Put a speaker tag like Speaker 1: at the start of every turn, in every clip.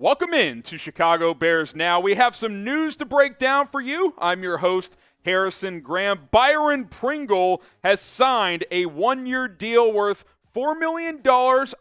Speaker 1: Welcome in to Chicago Bears Now. We have some news to break down for you. I'm your host, Harrison Graham. Byron Pringle has signed a one-year deal worth $4 million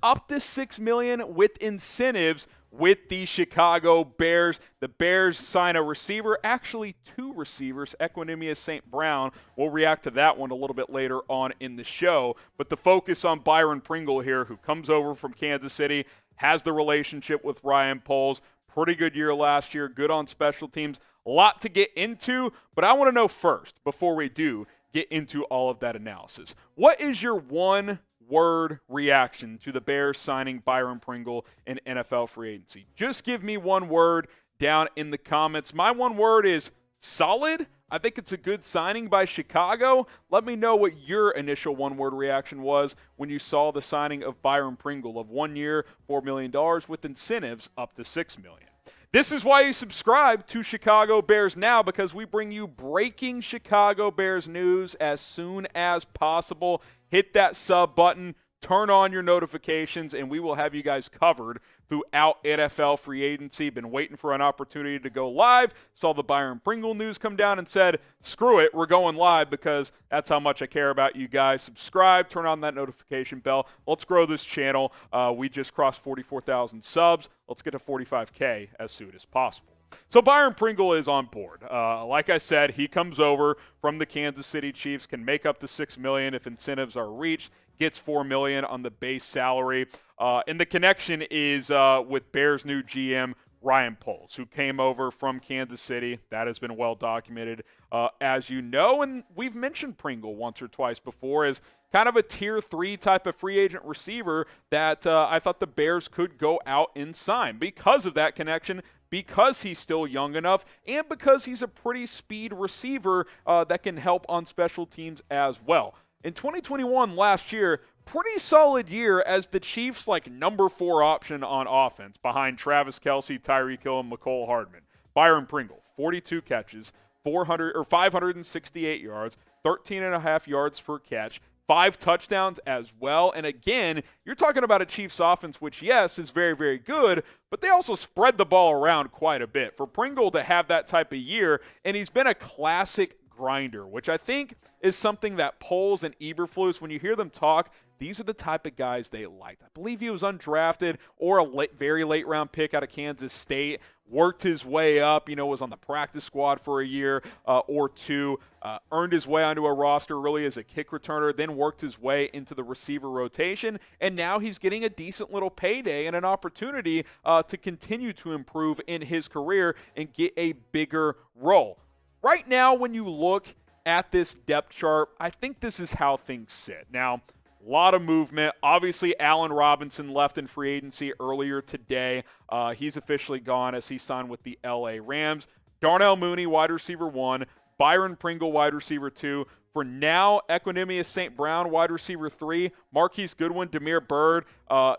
Speaker 1: up to $6 million with incentives with the Chicago Bears. The Bears sign a receiver, actually two receivers, Equanimous St. Brown. We'll react to that one a little bit later on in the show. But the focus on Byron Pringle here, who comes over from Kansas City, has the relationship with Ryan Poles. Pretty good year last year, good on special teams. A lot to get into, but I want to know first, before we do get into all of that analysis, what is your one-word reaction to the Bears signing Byron Pringle in NFL free agency? Just give me one word down in the comments. My one word is solid. I think it's a good signing by Chicago. Let me know what your initial one-word reaction was when you saw the signing of Byron Pringle of 1 year, $4 million with incentives up to $6 million. This is why you subscribe to Chicago Bears Now, because we bring you breaking Chicago Bears news as soon as possible. Hit that sub button, turn on your notifications, and we will have you guys covered throughout NFL free agency. Been waiting for an opportunity to go live. Saw the Byron Pringle news come down and said, screw it, we're going live because that's how much I care about you guys. Subscribe, turn on that notification bell. Let's grow this channel. We just crossed 44,000 subs. Let's get to 45K as soon as possible. So Byron Pringle is on board. Like I said, he comes over from the Kansas City Chiefs, can make up to $6 million if incentives are reached, gets $4 million on the base salary. And the connection is with Bears' new GM, Ryan Poles, who came over from Kansas City. That has been well documented, as you know. And we've mentioned Pringle once or twice before as kind of a tier 3 type of free agent receiver that I thought the Bears could go out and sign because of that connection, because he's still young enough, and because he's a pretty speed receiver that can help on special teams as well. In 2021, last year, pretty solid year as the Chiefs' number 4 option on offense behind Travis Kelce, Tyreek Hill, and Mecole Hardman. Byron Pringle, 42 catches, 568 yards, 13.5 yards per catch, 5 touchdowns as well. And again, you're talking about a Chiefs offense, which, yes, is very, very good, but they also spread the ball around quite a bit. For Pringle to have that type of year, and he's been a classic grinder, which I think is something that Poles and Eberflus, when you hear them talk, these are the type of guys they liked. I believe he was undrafted or a very late round pick out of Kansas State, worked his way up, was on the practice squad for a year or two, earned his way onto a roster really as a kick returner, then worked his way into the receiver rotation, and now he's getting a decent little payday and an opportunity to continue to improve in his career and get a bigger role. Right now, when you look at this depth chart, I think this is how things sit. Now, a lot of movement. Obviously, Allen Robinson left in free agency earlier today. He's officially gone as he signed with the LA Rams. Darnell Mooney, wide receiver 1. Byron Pringle, wide receiver 2. For now, Equanimous St. Brown, wide receiver 3. Marquise Goodwin, Damiere Byrd,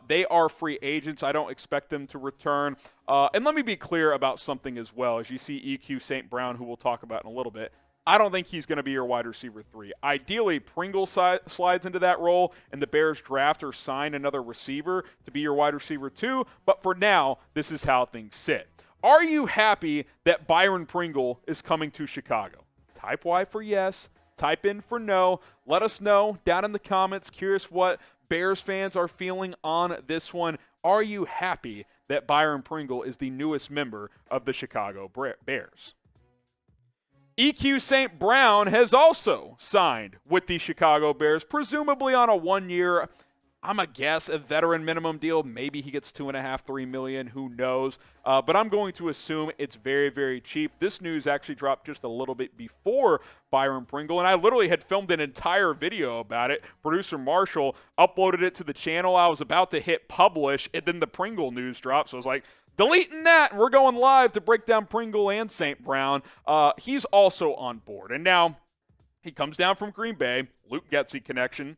Speaker 1: they are free agents. I don't expect them to return. And let me be clear about something as well. As you see EQ St. Brown, who we'll talk about in a little bit, I don't think he's going to be your wide receiver 3. Ideally, Pringle slides into that role, and the Bears draft or sign another receiver to be your wide receiver 2. But for now, this is how things sit. Are you happy that Byron Pringle is coming to Chicago? Type Y for yes. Type in for no. Let us know down in the comments. Curious what Bears fans are feeling on this one. Are you happy that Byron Pringle is the newest member of the Chicago Bears? EQ St. Brown has also signed with the Chicago Bears, presumably on a 1-year, I'm a guess, a veteran minimum deal. Maybe he gets $2.5, $3 million. Who knows? But I'm going to assume it's very, very cheap. This news actually dropped just a little bit before Byron Pringle, and I literally had filmed an entire video about it. Producer Marshall uploaded it to the channel. I was about to hit publish, and then the Pringle news dropped. So I was like, deleting that. We're going live to break down Pringle and St. Brown. He's also on board. And now he comes down from Green Bay. Luke Getsy connection.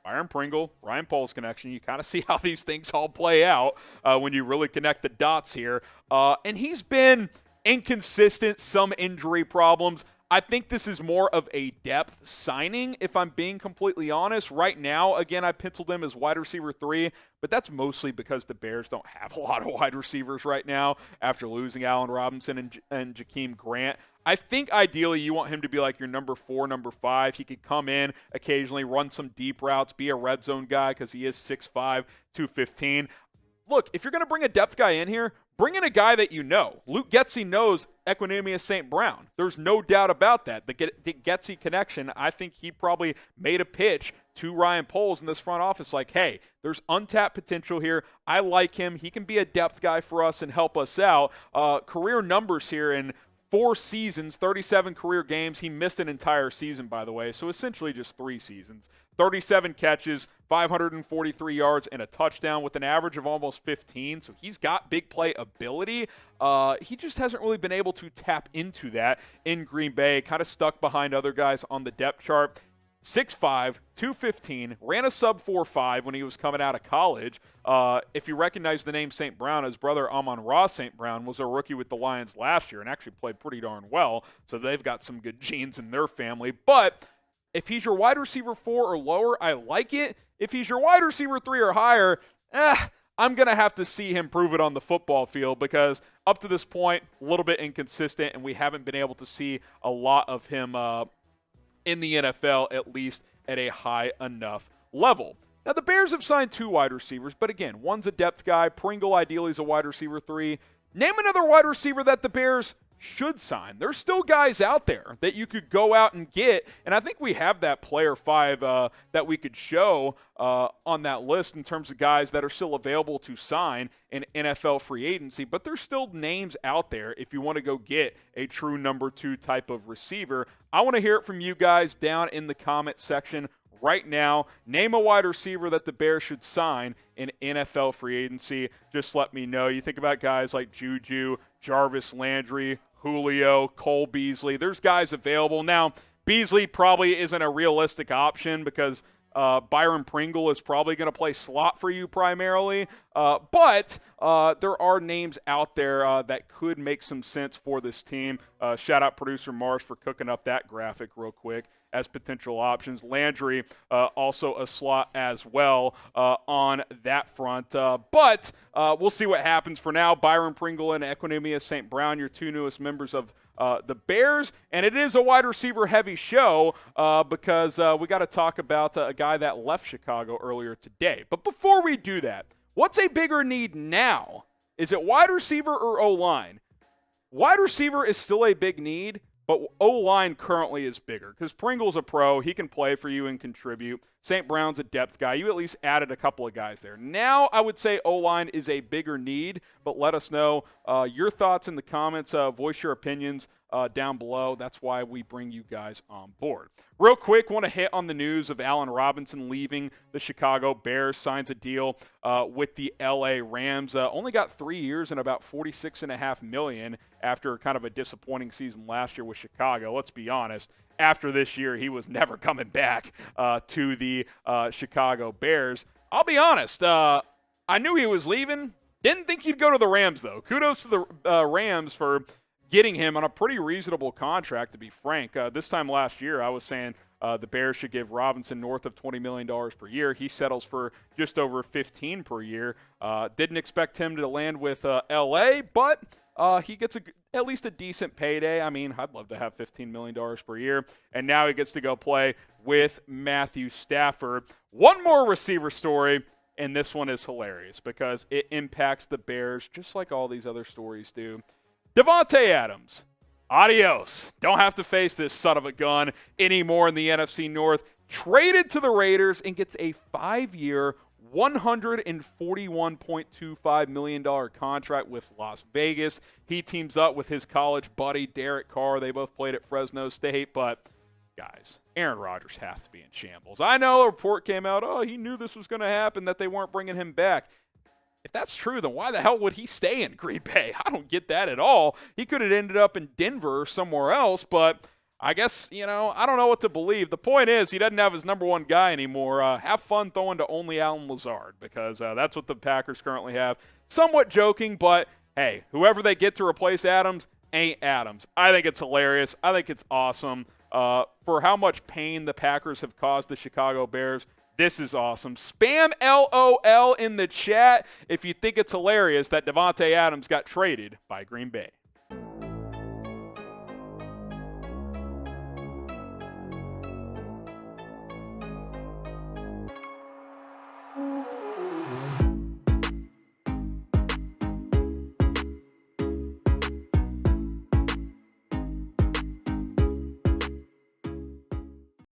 Speaker 1: Byron Pringle, Ryan Poles connection. You kind of see how these things all play out when you really connect the dots here. And he's been inconsistent, some injury problems. I think this is more of a depth signing, if I'm being completely honest. Right now, again, I penciled him as wide receiver 3, but that's mostly because the Bears don't have a lot of wide receivers right now after losing Allen Robinson and Jakeem Grant. I think ideally you want him to be like your number 4, number 5. He could come in occasionally, run some deep routes, be a red zone guy because he is 6'5", 215. Look, if you're going to bring a depth guy in here, bring in a guy that you know. Luke Getsy knows Equanimous St. Brown. There's no doubt about that. The Getsy connection, I think he probably made a pitch to Ryan Poles in this front office like, hey, there's untapped potential here. I like him. He can be a depth guy for us and help us out. Career numbers here in 4 seasons, 37 career games. He missed an entire season, by the way, so essentially just 3 seasons. 37 catches, 543 yards, and a touchdown with an average of almost 15. So he's got big play ability. He just hasn't really been able to tap into that in Green Bay. Kind of stuck behind other guys on the depth chart. 6'5", 215, ran a sub 4.5 when he was coming out of college. If you recognize the name St. Brown, his brother Amon-Ra St. Brown was a rookie with the Lions last year and actually played pretty darn well. So they've got some good genes in their family. But if he's your wide receiver 4 or lower, I like it. If he's your wide receiver 3 or higher, I'm going to have to see him prove it on the football field because up to this point, a little bit inconsistent, and we haven't been able to see a lot of him in the NFL, at least at a high enough level. Now, the Bears have signed 2 wide receivers, but again, one's a depth guy. Pringle ideally is a wide receiver 3. Name another wide receiver that the Bears should sign. There's still guys out there that you could go out and get, and I think we have that player 5 that we could show on that list in terms of guys that are still available to sign in NFL free agency, but there's still names out there if you want to go get a true number 2 type of receiver. I want to hear it from you guys down in the comment section right now. Name a wide receiver that the Bears should sign in NFL free agency. Just let me know. You think about guys like Juju, Jarvis Landry, Julio, Cole Beasley. There's guys available. Now, Beasley probably isn't a realistic option because Byron Pringle is probably going to play slot for you primarily. But there are names out there that could make some sense for this team. Shout out producer Mars for cooking up that graphic real quick as potential options. Landry, also a slot as well on that front. But we'll see what happens. For now, Byron Pringle and Equanimous St. Brown, your 2 newest members of the Bears. And it is a wide receiver heavy show because we got to talk about a guy that left Chicago earlier today. But before we do that, what's a bigger need now? Is it wide receiver or O-line? Wide receiver is still a big need, but O-line currently is bigger because Pringle's a pro. He can play for you and contribute. St. Brown's a depth guy. You at least added a couple of guys there. Now I would say O-line is a bigger need, but let us know your thoughts in the comments. Voice your opinions down below. That's why we bring you guys on board. Real quick, want to hit on the news of Allen Robinson leaving the Chicago Bears, signs a deal with the LA Rams. Only got 3 years and about $46.5 million after kind of a disappointing season last year with Chicago. Let's be honest. After this year, he was never coming back to the Chicago Bears. I'll be honest. I knew he was leaving. Didn't think he'd go to the Rams, though. Kudos to the Rams for getting him on a pretty reasonable contract, to be frank. This time last year, I was saying the Bears should give Robinson north of $20 million per year. He settles for just over $15 per year. Didn't expect him to land with L.A., but he gets at least a decent payday. I mean, I'd love to have $15 million per year. And now he gets to go play with Matthew Stafford. One more receiver story, and this one is hilarious because it impacts the Bears just like all these other stories do. Davante Adams, adios. Don't have to face this son of a gun anymore in the NFC North. Traded to the Raiders and gets a 5-year, $141.25 million contract with Las Vegas. He teams up with his college buddy, Derek Carr. They both played at Fresno State, but guys, Aaron Rodgers has to be in shambles. I know a report came out, he knew this was going to happen, that they weren't bringing him back. If that's true, then why the hell would he stay in Green Bay? I don't get that at all. He could have ended up in Denver or somewhere else, but I guess, I don't know what to believe. The point is he doesn't have his number 1 guy anymore. Have fun throwing to only Allen Lazard because that's what the Packers currently have. Somewhat joking, but hey, whoever they get to replace Adams, ain't Adams. I think it's hilarious. I think it's awesome. For how much pain the Packers have caused the Chicago Bears, this is awesome. Spam LOL in the chat if you think it's hilarious that Davante Adams got traded by Green Bay.